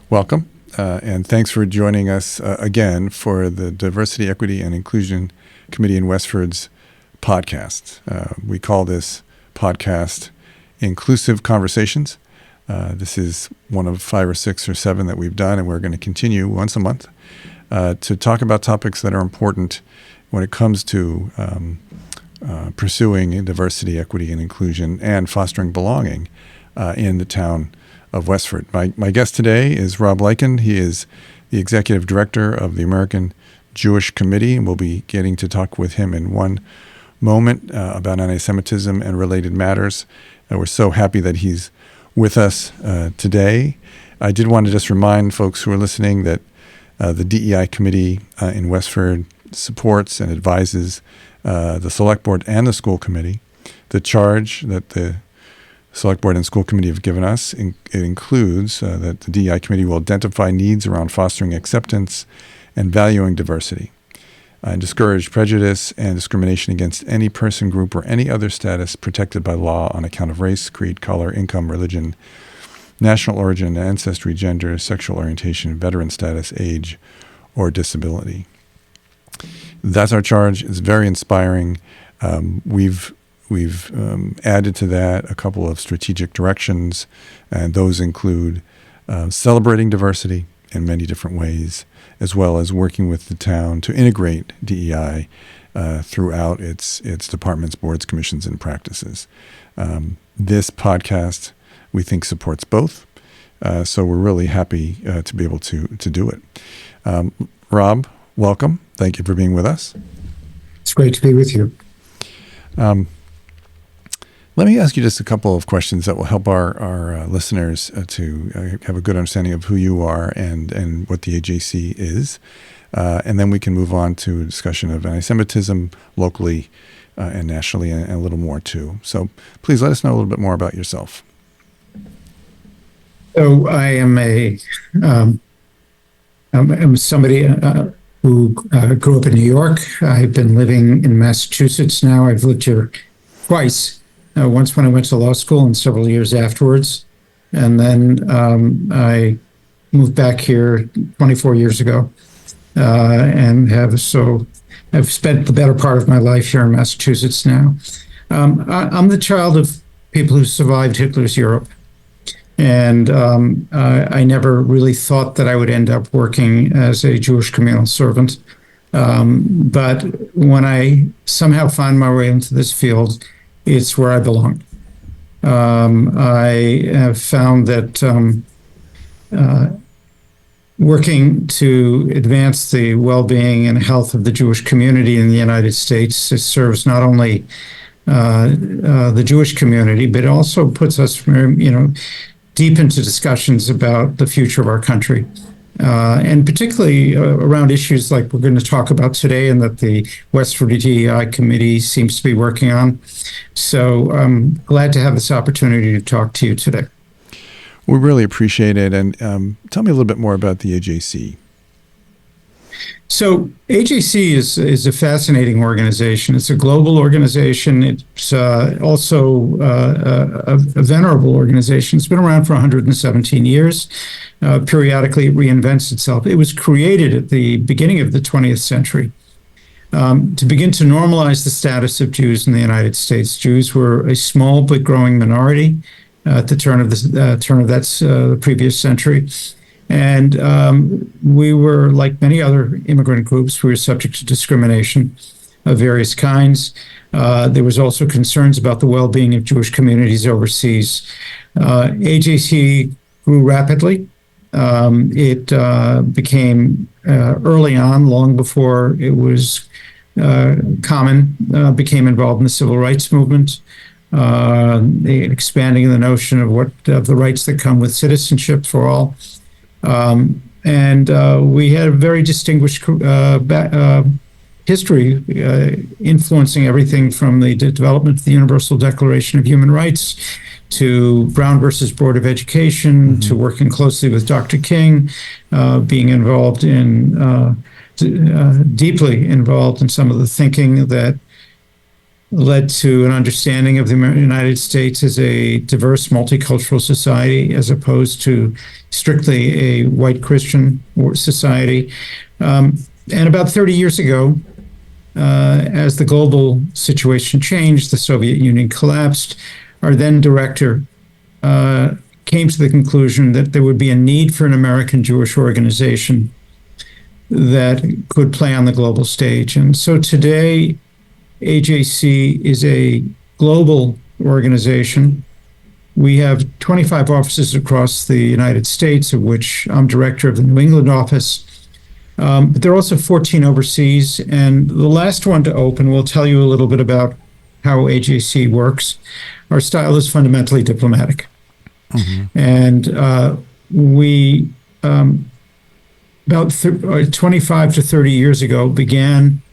Welcome, and thanks for joining us again for the Diversity, Equity, and Inclusion Committee in Westford's podcast. We call this podcast Inclusive Conversations. This is one of 5 or 6 or 7 that we've done, and we're going to continue once a month to talk about topics that are important when it comes to pursuing diversity, equity, and inclusion and fostering belonging in the town of Westford. My guest today is Rob Leikind. He is the Executive Director of the American Jewish Committee, and we'll be getting to talk with him in one moment about antisemitism and related matters. We're so happy that he's with us today. I did want to just remind folks who are listening that the DEI Committee in Westford supports and advises the Select Board and the School Committee. The charge that the Select Board and School Committee have given us, it includes that the DEI Committee will identify needs around fostering acceptance and valuing diversity, and discourage prejudice and discrimination against any person, group, or any other status protected by law on account of race, creed, color, income, religion, national origin, ancestry, gender, sexual orientation, veteran status, age, or disability. That's our charge. It's very inspiring. We've added to that a couple of strategic directions, and those include celebrating diversity in many different ways, as well as working with the town to integrate DEI throughout its departments, boards, commissions, and practices. This podcast, we think, supports both, so we're really happy to be able to do it. Rob, welcome. Thank you for being with us. It's great to be with you. Let me ask you just a couple of questions that will help our listeners to have a good understanding of who you are and what the AJC is. And then we can move on to a discussion of antisemitism locally and nationally and a little more too. So please let us know a little bit more about yourself. So I am I'm somebody who grew up in New York. I've been living in Massachusetts now. I've lived here twice. Once when I went to law school and several years afterwards. And then I moved back here 24 years ago and I've spent the better part of my life here in Massachusetts now. I'm the child of people who survived Hitler's Europe. And I never really thought that I would end up working as a Jewish communal servant. But when I somehow found my way into this field, it's where I belong. I have found that working to advance the well-being and health of the Jewish community in the United States serves not only the Jewish community, but it also puts us, deep into discussions about the future of our country. And particularly around issues like we're going to talk about today and that the Westford DEI Committee seems to be working on. So I'm glad to have this opportunity to talk to you today. We really appreciate it. And tell me a little bit more about the AJC. So AJC is a fascinating organization. It's a global organization. It's also a venerable organization. It's been around for 117 years. Periodically, it reinvents itself. It was created at the beginning of the 20th century to begin to normalize the status of Jews in the United States. Jews were a small but growing minority at the turn of the previous century. And we were, like many other immigrant groups, we were subject to discrimination of various kinds. There was also concerns about the well-being of Jewish communities overseas. AJC grew rapidly. It became early on, long before it was common, became involved in the civil rights movement, expanding the notion of the rights that come with citizenship for all. And we had a very distinguished history influencing everything from the development of the Universal Declaration of Human Rights to Brown versus Board of Education, to working closely with Dr. King, being involved in, deeply involved in some of the thinking that led to an understanding of the United States as a diverse, multicultural society, as opposed to strictly a white Christian society. And about 30 years ago, as the global situation changed, the Soviet Union collapsed, our then director came to the conclusion that there would be a need for an American Jewish organization that could play on the global stage. And so today, AJC is a global organization. We have 25 offices across the United States, of which I'm director of the New England office. But there are also 14 overseas. And the last one to open will tell you a little bit about how AJC works. Our style is fundamentally diplomatic. Mm-hmm. And we, about 25 to 30 years ago, began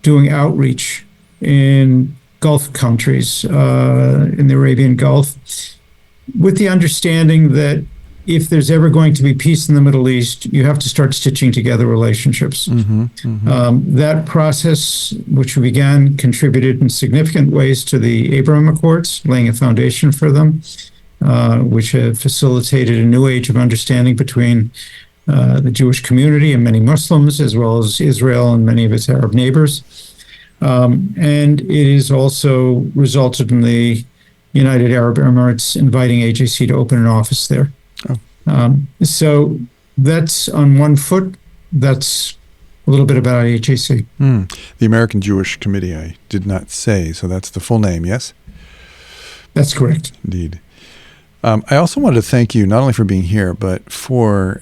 doing outreach in Gulf countries, in the Arabian Gulf, with the understanding that if there's ever going to be peace in the Middle East, you have to start stitching together relationships. Mm-hmm, mm-hmm. That process, which we began, contributed in significant ways to the Abraham Accords, laying a foundation for them, which have facilitated a new age of understanding between the Jewish community and many Muslims, as well as Israel and many of its Arab neighbors. And it has also resulted in the United Arab Emirates inviting AJC to open an office there. Oh. So that's on one foot. That's a little bit about AJC. The American Jewish Committee, I did not say, so that's the full name, yes? That's correct. Indeed. I also wanted to thank you not only for being here, but for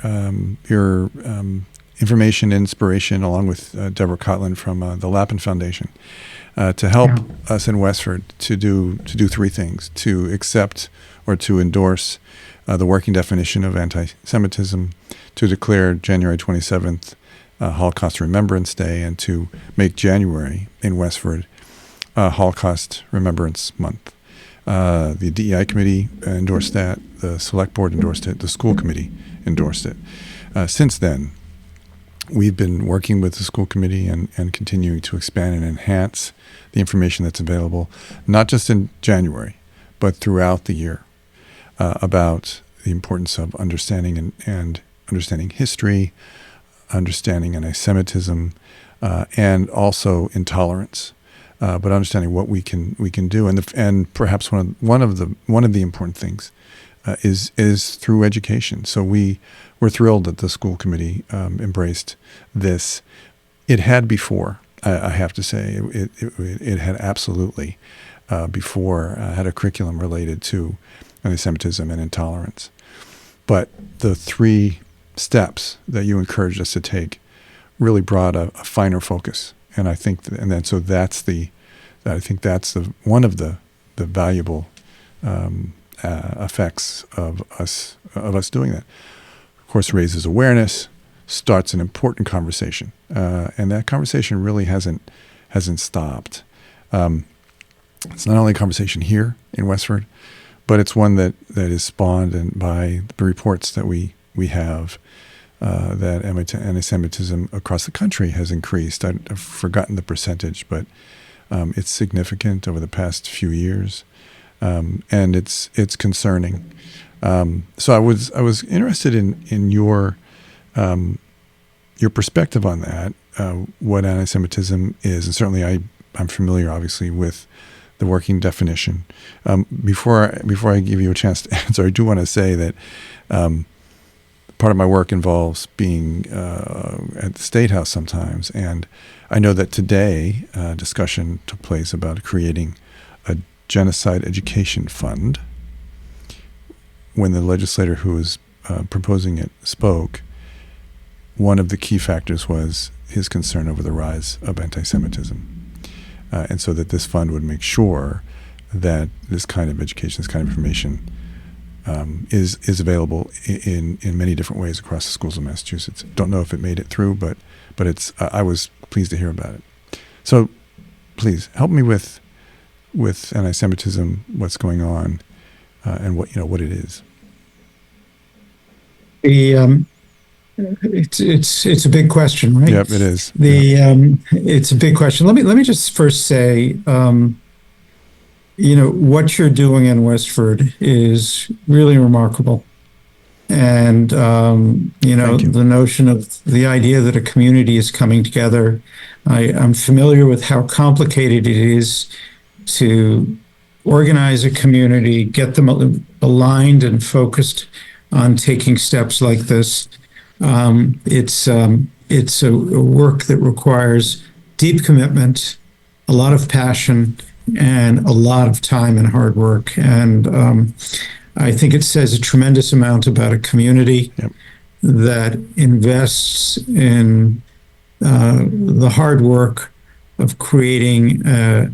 your information and inspiration, along with Deborah Kotlin from the Lapin Foundation, to help us in Westford to do three things: to accept or to endorse the working definition of anti-Semitism, to declare January 27th Holocaust Remembrance Day, and to make January in Westford Holocaust Remembrance Month. The DEI committee endorsed that, the select board endorsed it, the school committee endorsed it. Since then, we've been working with the school committee and continuing to expand and enhance the information that's available, not just in January, but throughout the year, about the importance of understanding and understanding history, understanding anti-Semitism, and also intolerance. But understanding what we can do, and perhaps one of the important things is through education. So we're thrilled that the school committee embraced this. It had before, I have to say, it had absolutely before had a curriculum related to anti-Semitism and intolerance. But the three steps that you encouraged us to take really brought a finer focus. And I think, I think that's one of the valuable effects of us doing that. Of course, raises awareness, starts an important conversation, and that conversation really hasn't stopped. It's not only a conversation here in Westford, but it's one that is spawned by the reports that we have. That anti-Semitism across the country has increased. I've forgotten the percentage, but it's significant over the past few years, and it's concerning. So I was interested in your perspective on that, what anti-Semitism is, and certainly I'm familiar, obviously, with the working definition. Before I give you a chance to answer, I do want to say that. Part of my work involves being at the State House sometimes, and I know that today a discussion took place about creating a genocide education fund. When the legislator who was proposing it spoke, one of the key factors was his concern over the rise of anti-Semitism, and so that this fund would make sure that this kind of education, this kind of information, is available in many different ways across the schools of Massachusetts. Don't know if it made it through, but it's I was pleased to hear about it. So please help me with anti-Semitism, what's going on, and what it is. It's a big question, right? Yep, it is. It's a big question. Let me just first say, what you're doing in Westford is really remarkable. And, the notion of the idea that a community is coming together, I'm familiar with how complicated it is to organize a community, get them aligned and focused on taking steps like this. It's a work that requires deep commitment, a lot of passion, and a lot of time and hard work. And I think it says a tremendous amount about a community that invests in the hard work of creating a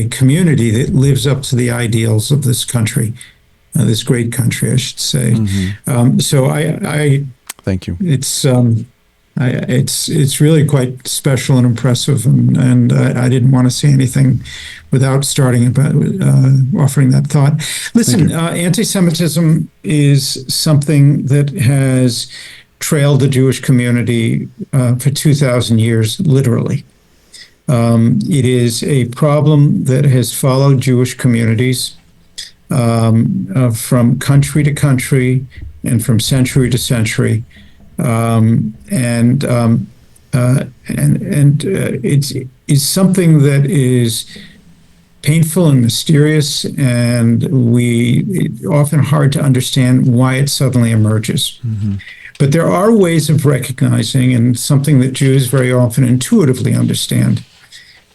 community that lives up to the ideals of this country, this great country, I should say. Mm-hmm. So I thank you. It's really quite special and impressive, and I didn't want to say anything without starting about offering that thought. Listen, anti-Semitism is something that has trailed the Jewish community for 2,000 years, literally. It is a problem that has followed Jewish communities from country to country and from century to century. It's something that is painful and mysterious, and it's often hard to understand why it suddenly emerges. Mm-hmm. But there are ways of recognizing, and something that Jews very often intuitively understand,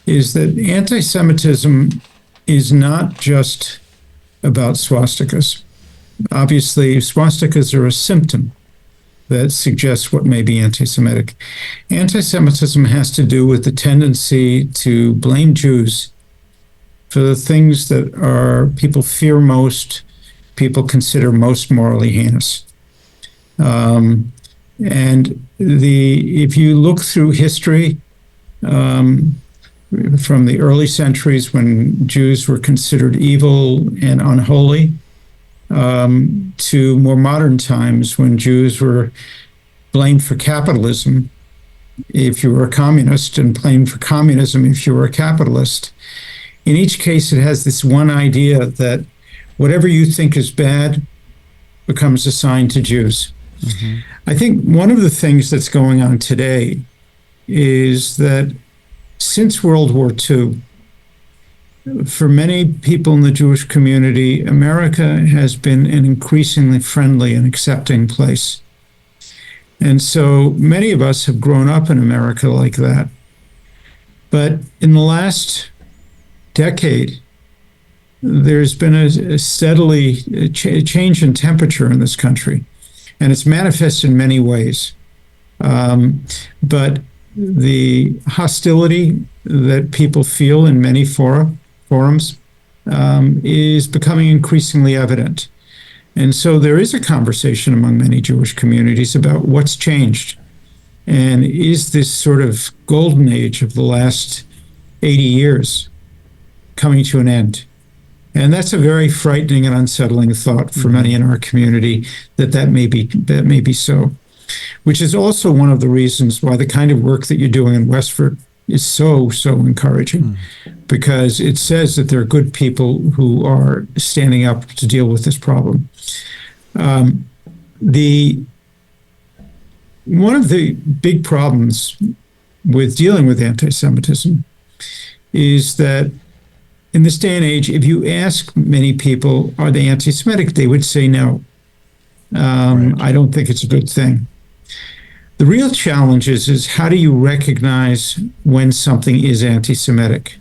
is that anti-Semitism is not just about swastikas. Obviously, swastikas are a symptom that suggests what may be anti-Semitic. Anti-Semitism has to do with the tendency to blame Jews for the things that people fear most, people consider most morally heinous. If you look through history, from the early centuries when Jews were considered evil and unholy, to more modern times when Jews were blamed for capitalism if you were a communist, and blamed for communism if you were a capitalist. In each case, it has this one idea that whatever you think is bad becomes assigned to Jews. Mm-hmm. I think one of the things that's going on today is that since World War II, for many people in the Jewish community, America has been an increasingly friendly and accepting place. And so many of us have grown up in America like that. But in the last decade, there's been a steadily change in temperature in this country, and it's manifest in many ways. But the hostility that people feel in many forums is becoming increasingly evident. And so there is a conversation among many Jewish communities about what's changed. And is this sort of golden age of the last 80 years coming to an end? And that's a very frightening and unsettling thought for many in our community, that may be so. Which is also one of the reasons why the kind of work that you're doing in Westford is so encouraging, because it says that there are good people who are standing up to deal with this problem. One of the big problems with dealing with anti-Semitism is that in this day and age, if you ask many people, are they anti-Semitic, they would say no. Right. I don't think it's a good thing. The real challenge is how do you recognize when something is anti-Semitic?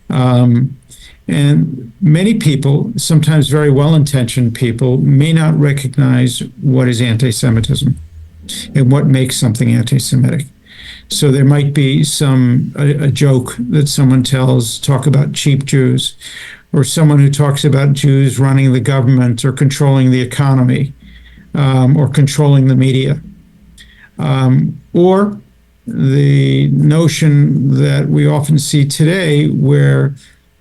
And many people, sometimes very well-intentioned people, may not recognize what is anti-Semitism and what makes something anti-Semitic. So there might be a joke that someone tells, talk about cheap Jews, or someone who talks about Jews running the government or controlling the economy, or controlling the media. Or the notion that we often see today, where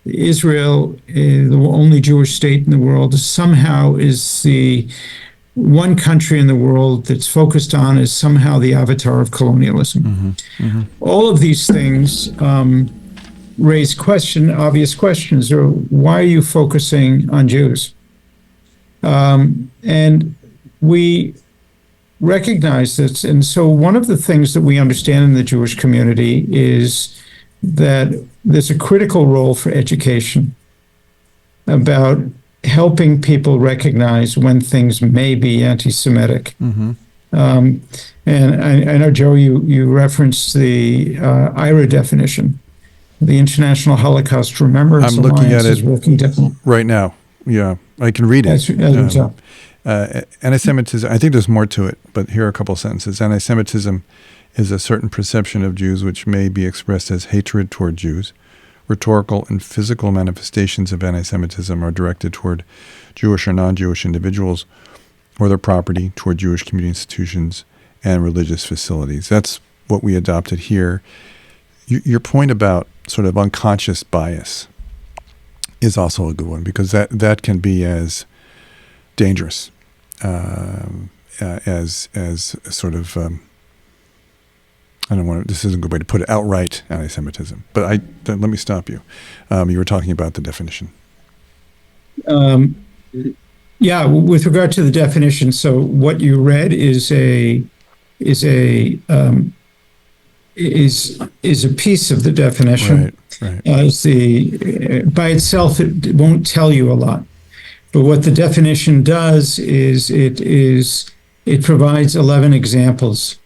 Israel, the only Jewish state in the world, somehow is the one country in the world that's focused on as somehow the avatar of colonialism. All of these things raise obvious questions. Or why are you focusing on Jews? And we recognize this. And so one of the things that we understand in the Jewish community is that there's a critical role for education about helping people recognize when things may be anti-Semitic. And I know, Joe, you referenced the IRA definition, the International Holocaust Remembrance I'm looking at Alliance it right now. Yeah, I can read it. Anti-Semitism, I think there's more to it, but here are a couple of sentences. Anti-Semitism is a certain perception of Jews which may be expressed as hatred toward Jews. Rhetorical and physical manifestations of anti-Semitism are directed toward Jewish or non-Jewish individuals or their property, toward Jewish community institutions and religious facilities. That's what we adopted here. Your point about sort of unconscious bias is also a good one, because that can be as dangerous as sort of I don't want to, this isn't a good way to put it, outright anti-Semitism. But let me stop you. You were talking about the definition. Yeah, with regard to the definition, so what you read is a piece of the definition. Right. By itself, it won't tell you a lot. But what the definition does is it provides 11 examples.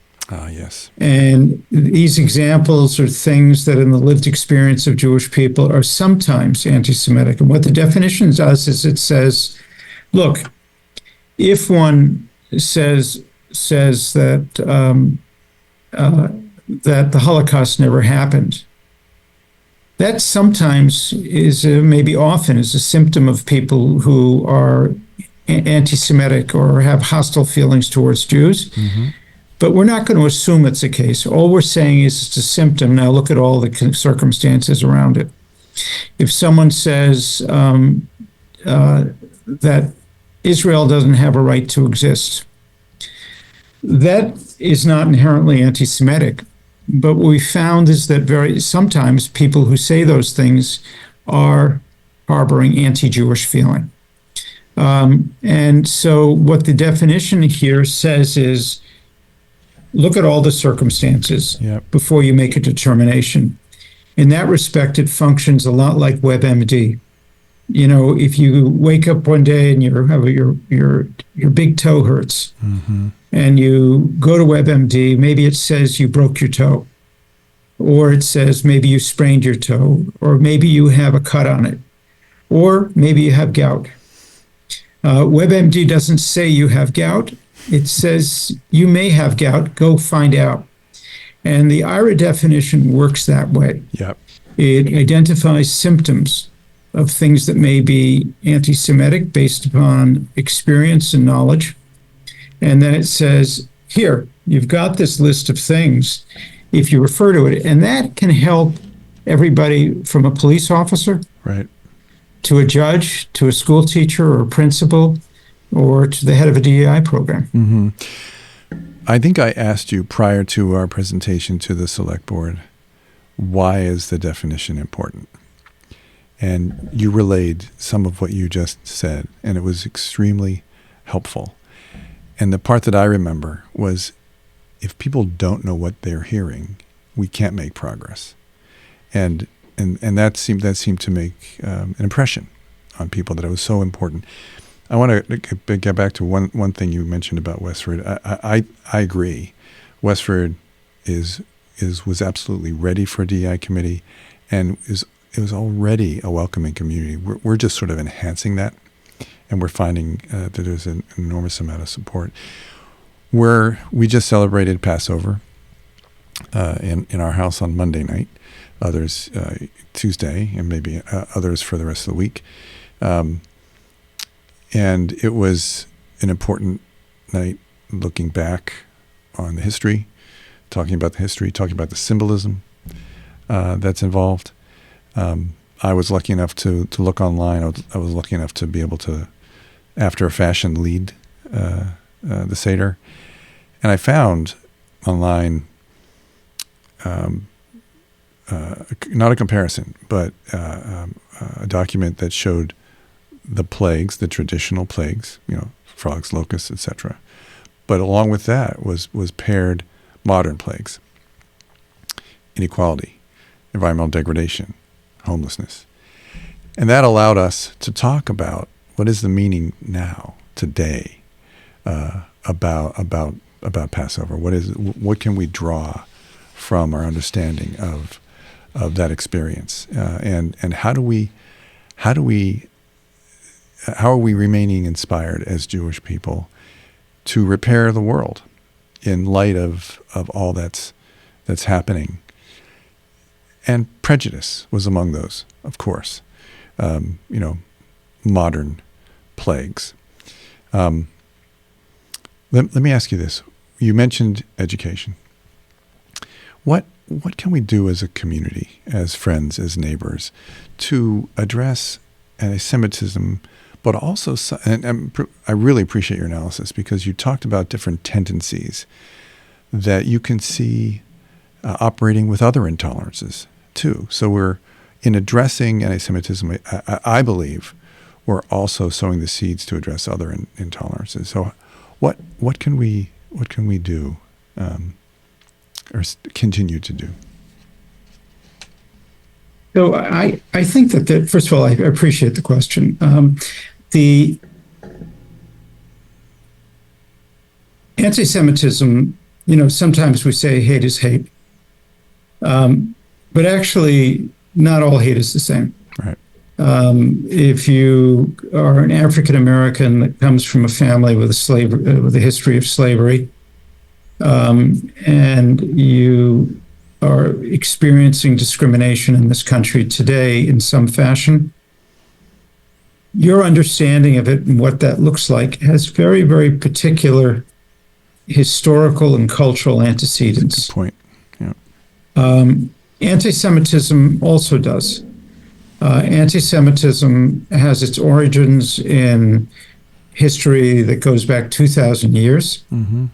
Yes. And these examples are things that in the lived experience of Jewish people are sometimes anti-Semitic. And what the definition does is it says, look, if one says that that the Holocaust never happened, that sometimes is maybe often is a symptom of people who are anti-Semitic or have hostile feelings towards Jews. But we're not going to assume it's the case. All we're saying is it's a symptom. Now look at all the circumstances around it. If someone says that Israel doesn't have a right to exist, that is not inherently anti-Semitic. But what we found is that sometimes people who say those things are harboring anti-Jewish feeling. And so what the definition here says is, look at all the circumstances before you make a determination. In that respect, it functions a lot like WebMD. You know, if you wake up one day and your big toe hurts, and you go to WebMD, maybe it says you broke your toe, or it says maybe you sprained your toe, or maybe you have a cut on it, or maybe you have gout. WebMD doesn't say you have gout. It says you may have gout, go find out. And the IRA definition works that way. It identifies symptoms of things that may be anti-Semitic based upon experience and knowledge. And then it says, here, you've got this list of things, if you refer to it. And that can help everybody from a police officer to a judge, to a school teacher or a principal, or to the head of a DEI program. I think I asked you prior to our presentation to the select board, why is the definition important? And you relayed some of what you just said, and it was extremely helpful. And the part that I remember was, if people don't know what they're hearing, we can't make progress. And that seemed to make an impression on people, that it was so important. I want to get back to one thing you mentioned about Westford. I agree. Westford was absolutely ready for a DEI committee, and it was already a welcoming community. We're just sort of enhancing that, and we're finding that there's an enormous amount of support. We just celebrated Passover in our house on Monday night, others Tuesday, and maybe others for the rest of the week. And it was an important night, looking back on the history, talking about the symbolism that's involved. I was lucky enough to look online. I was lucky enough to be able to, after a fashion, lead the Seder, and I found online not a comparison, but a document that showed the plagues, the traditional plagues, frogs, locusts, etc. But along with that was paired modern plagues, inequality, environmental degradation, homelessness. And that allowed us to talk about what is the meaning now, today, about Passover. What can we draw from our understanding of that experience, and how are we remaining inspired as Jewish people to repair the world in light of all that's happening? And prejudice was among those, of course. Modern plagues. Let me ask you this. You mentioned education. What can we do as a community, as friends, as neighbors, to address anti-Semitism, but also, and I really appreciate your analysis, because you talked about different tendencies that you can see operating with other intolerances too. So we're, in addressing anti-Semitism, I believe we're also sowing the seeds to address other intolerances. So what can we do, or continue to do? So I think that first of all, I appreciate the question. The anti-Semitism, sometimes we say hate is hate, but actually not all hate is the same. Right. If you are an African American that comes from a family with a history of slavery, and you are experiencing discrimination in this country today in some fashion, your understanding of it and what that looks like has very, very particular historical and cultural antecedents. Good point. Yeah. Anti-Semitism also does. Anti-Semitism has its origins in history that goes back 2,000 years. Mm-hmm.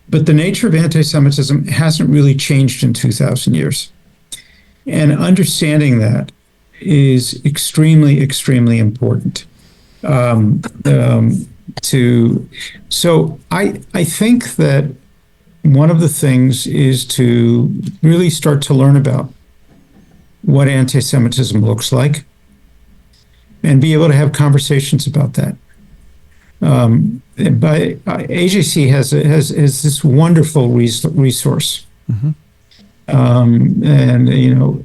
But the nature of anti-Semitism hasn't really changed in 2,000 years. And understanding that is extremely, extremely important. So I think that one of the things is to really start to learn about what anti-Semitism looks like and be able to have conversations about that. But AJC has this wonderful resource, mm-hmm. And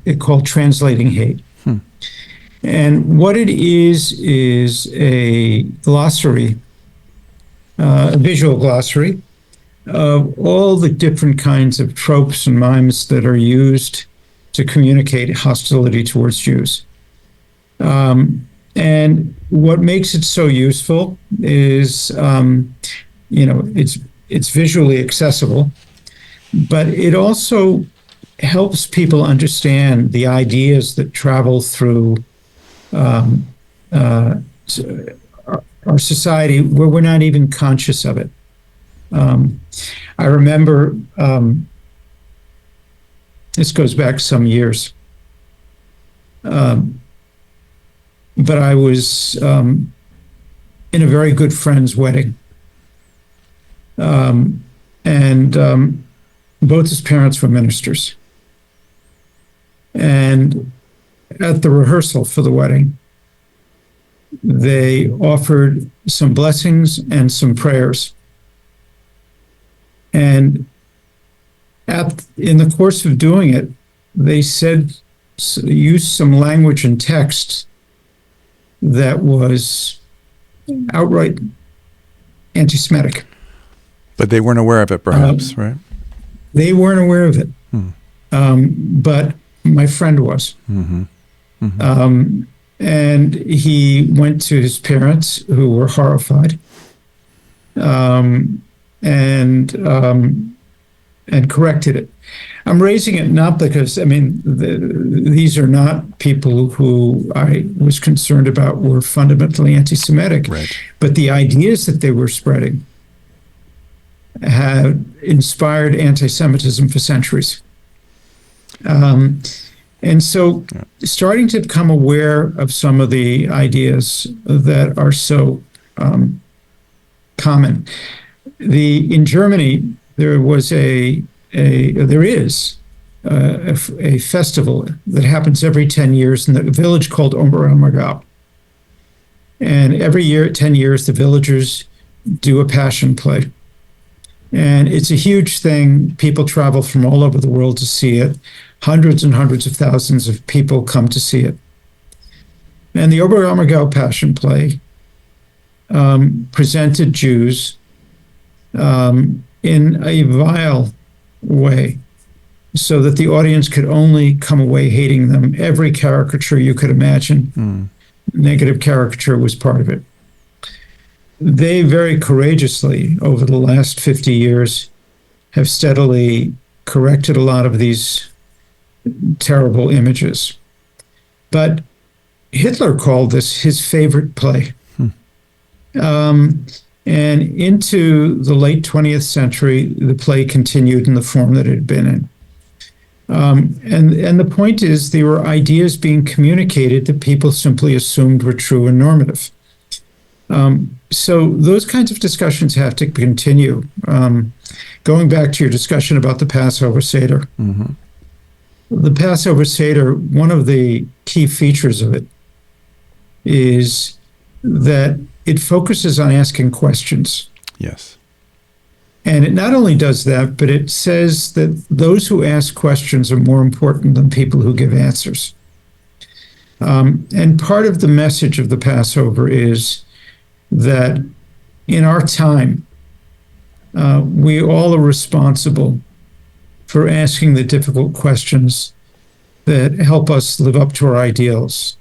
it called Translating Hate. And what it is a glossary, a visual glossary of all the different kinds of tropes and mimes that are used to communicate hostility towards Jews. And what makes it so useful is, it's visually accessible, but it also helps people understand the ideas that travel through our society where we're not even conscious of it. I remember, this goes back some years, but I was in a very good friend's wedding. And both his parents were ministers. And at the rehearsal for the wedding, they offered some blessings and some prayers. And in the course of doing it, they used some language and text that was outright anti-Semitic. But they weren't aware of it, perhaps, right? They weren't aware of it. But my friend was. Mm-hmm. Mm-hmm. And he went to his parents, who were horrified. And and corrected it. I'm raising it not because, I mean, these are not people who I was concerned about were fundamentally anti-Semitic, Right. but the ideas that they were spreading had inspired anti-Semitism for centuries. And so starting to become aware of some of the ideas that are so common. In Germany, there is a festival that happens every 10 years in the village called Oberammergau. And every year, 10 years, the villagers do a passion play. And it's a huge thing. People travel from all over the world to see it. Hundreds and hundreds of thousands of people come to see it. And the Oberammergau Passion Play presented Jews in a vile way so that the audience could only come away hating them. Every caricature you could imagine, negative caricature was part of it. They very courageously, over the last 50 years, have steadily corrected a lot of these terrible images. But Hitler called this his favorite play. And into the late 20th century, the play continued in the form that it had been in. And the point is, there were ideas being communicated that people simply assumed were true and normative. So those kinds of discussions have to continue. Going back to your discussion about the Passover Seder. Mm-hmm. The Passover Seder, one of the key features of it is that it focuses on asking questions. Yes. And it not only does that, but it says that those who ask questions are more important than people who give answers. And part of the message of the Passover is that in our time, we all are responsible for asking the difficult questions that help us live up to our ideals.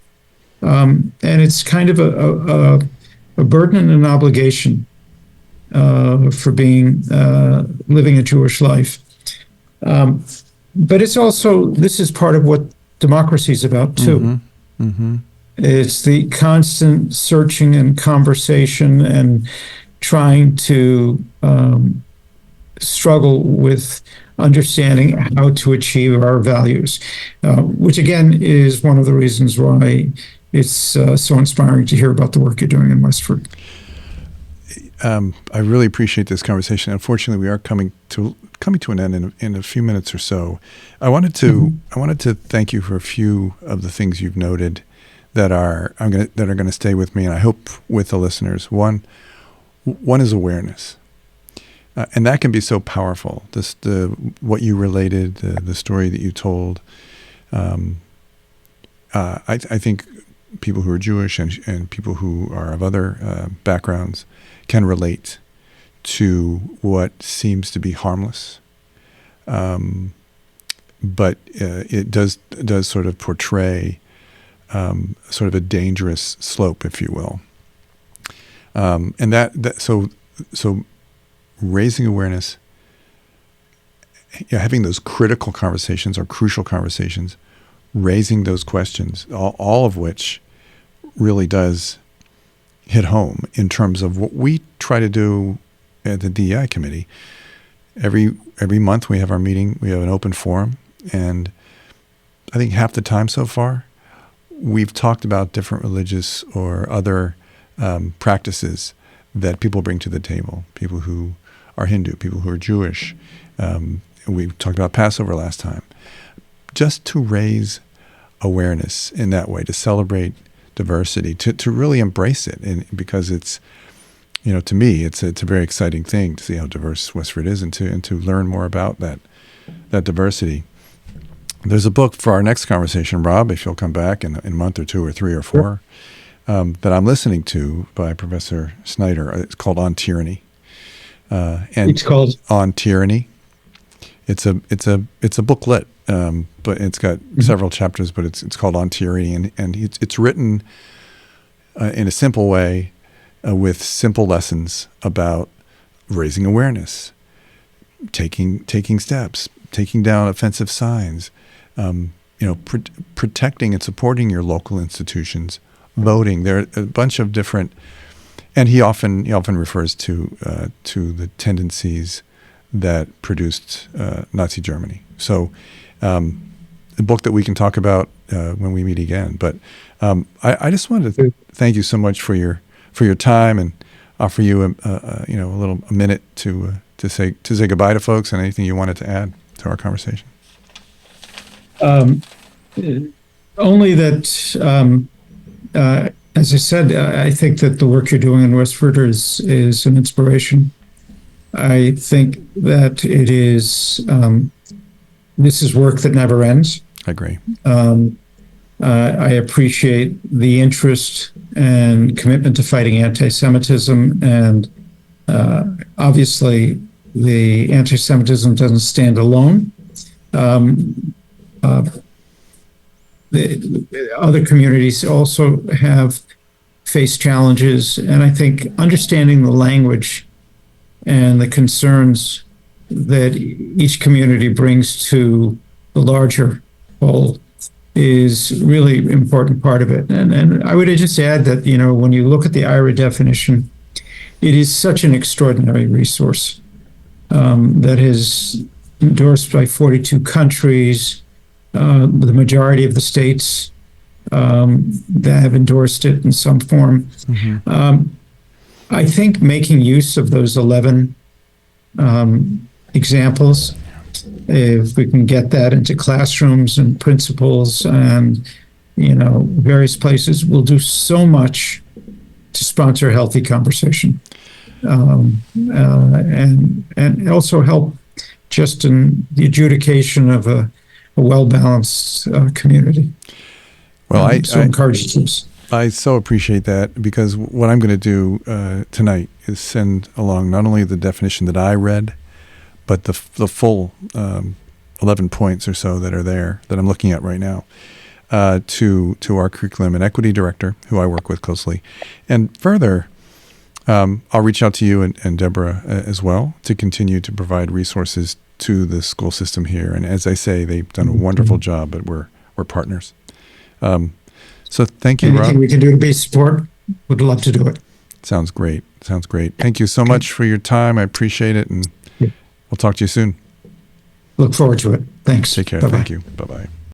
And it's kind of a burden and an obligation for living a Jewish life. But it's also, this is part of what democracy is about too. Mm-hmm. Mm-hmm. It's the constant searching and conversation and trying to struggle with understanding how to achieve our values, which again is one of the reasons why it's so inspiring to hear about the work you're doing in Westford. I really appreciate this conversation. Unfortunately, we are coming to an end in a few minutes or so. I wanted to thank you for a few of the things you've noted that are going to stay with me, and I hope with the listeners. One is awareness, and that can be so powerful. What you related, the story that you told. I think people who are Jewish and people who are of other backgrounds can relate to what seems to be harmless, but it does sort of portray sort of a dangerous slope, if you will. And so raising awareness, having those critical conversations or crucial conversations, raising those questions, all of which really does hit home in terms of what we try to do at the DEI committee. Every month we have our meeting, we have an open forum, and I think half the time so far, we've talked about different religious or other practices that people bring to the table, people who are Hindu, people who are Jewish. We talked about Passover last time. Just to raise awareness in that way, to celebrate diversity, to really embrace it, and because it's, to me, it's a very exciting thing to see how diverse Westford is, and to learn more about that diversity. There's a book for our next conversation, Rob, if you'll come back in a month or two or three or four, that I'm listening to by Professor Snyder. It's called On Tyranny. And it's called On Tyranny. It's a booklet, but it's got several chapters. But it's called On Tyranny, and it's written in a simple way with simple lessons about raising awareness, taking steps, taking down offensive signs, protecting and supporting your local institutions, voting. There are a bunch of different, and he often refers to the tendencies that produced Nazi Germany. So, a book that we can talk about when we meet again. But I just wanted to thank you so much for your time and offer you a minute to say goodbye to folks, and anything you wanted to add to our conversation. Only that, as I said, I think that the work you're doing in Westford is an inspiration. I think that it is, this is work that never ends. I agree. I appreciate the interest and commitment to fighting anti-Semitism, and obviously the anti-Semitism doesn't stand alone. The other communities also have faced challenges, and I think understanding the language and the concerns that each community brings to the larger whole is really an important part of it. And I would just add that, when you look at the IRA definition, it is such an extraordinary resource that is endorsed by 42 countries, the majority of the states that have endorsed it in some form. Mm-hmm. I think making use of those 11 examples, if we can get that into classrooms and principals and various places, will do so much to sponsor a healthy conversation, and also help just in the adjudication of a well-balanced community. Well, I encourage this. I so appreciate that, because what I'm going to do tonight is send along not only the definition that I read, but the full 11 points or so that are there that I'm looking at right now to our curriculum and equity director, who I work with closely. And further, I'll reach out to you and Deborah as well to continue to provide resources to the school system here. And as I say, they've done a wonderful job, but we're partners. So thank you, Rob. Anything we can do to be support, would love to do it. Sounds great. Thank you so much for your time. I appreciate it, and we'll talk to you soon. Look forward to it. Thanks. Take care. Bye-bye. Thank you. Bye-bye.